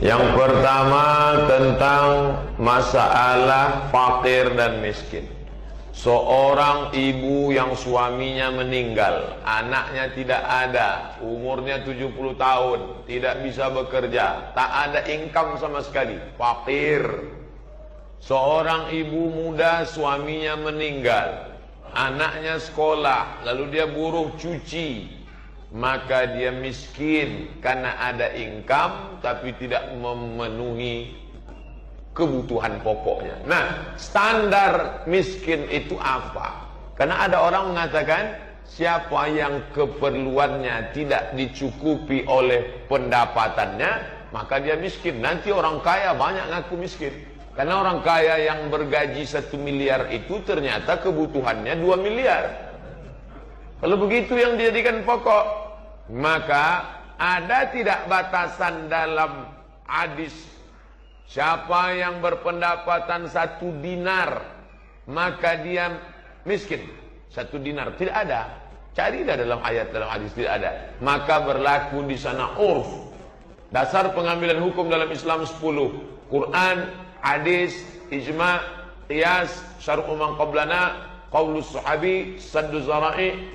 Yang pertama tentang masalah fakir dan miskin. Seorang ibu yang suaminya meninggal, anaknya tidak ada, umurnya 70 tahun, tidak bisa bekerja, tak ada income sama sekali, fakir. Seorang ibu muda suaminya meninggal, anaknya sekolah, lalu dia buruh cuci, maka dia miskin karena ada income tapi tidak memenuhi kebutuhan pokoknya. Nah, standar miskin itu apa? Karena ada orang mengatakan siapa yang keperluannya tidak dicukupi oleh pendapatannya, maka dia miskin. Nanti orang kaya banyak ngaku miskin. Karena orang kaya yang bergaji 1 miliar itu ternyata kebutuhannya 2 miliar. Kalau begitu yang dijadikan pokok, maka ada tidak batasan dalam hadis? Siapa yang berpendapatan 1 dinar, maka dia miskin. 1 dinar, tidak ada. Carilah dalam ayat, dalam hadis, tidak ada. Maka berlaku di sana urf. Dasar pengambilan hukum dalam Islam 10. Quran, hadis, ijma', qiyas, syar'u man qablana, qaulus sahabi, saddu zara'i,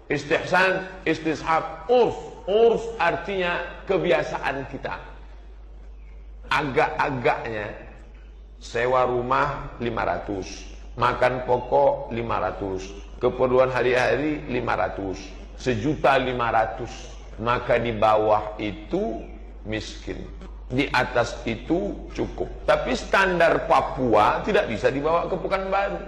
istihsan, istishab. Urf. Urf artinya kebiasaan kita. Agak-agaknya sewa rumah 500, makan pokok 500, keperluan hari-hari 500, 1.500.000, maka di bawah itu miskin, di atas itu cukup. Tapi standar Papua tidak bisa dibawa ke Pekanbaru.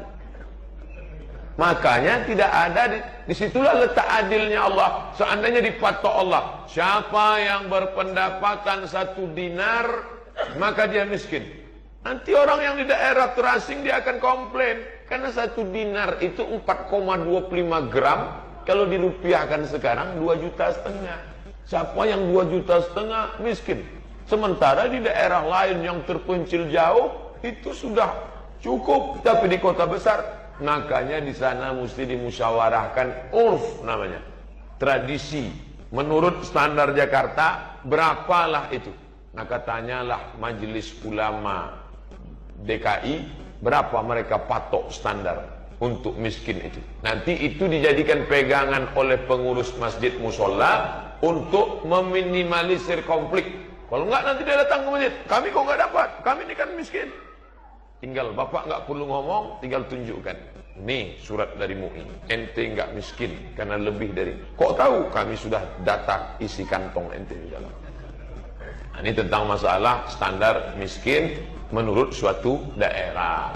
Makanya tidak ada, disitulah letak adilnya Allah. Seandainya dipatok Allah, siapa yang berpendapatan 1 dinar, maka dia miskin. Nanti orang yang di daerah terasing dia akan komplain, karena 1 dinar itu 4,25 gram, kalau dirupiahkan sekarang 2,5 juta. Siapa yang 2,5 juta miskin? Sementara di daerah lain yang terpencil jauh itu sudah cukup, tapi di kota besar, makanya di sana mesti dimusyawarahkan urf namanya, tradisi. Menurut standar Jakarta berapalah itu? Maka tanyalah Majelis Ulama DKI berapa mereka patok standar untuk miskin itu. Nanti itu dijadikan pegangan oleh pengurus masjid musola untuk meminimalisir konflik. Kalau enggak nanti dia datang ke masjid, kami kok enggak dapat, kami ini kan miskin. Tinggal bapak enggak perlu ngomong, tinggal tunjukkan. Nih surat dari MUI, ente enggak miskin karena lebih dari. Kok tahu? Kami sudah data isi kantong ente di dalam. Ini tentang masalah standar miskin menurut suatu daerah.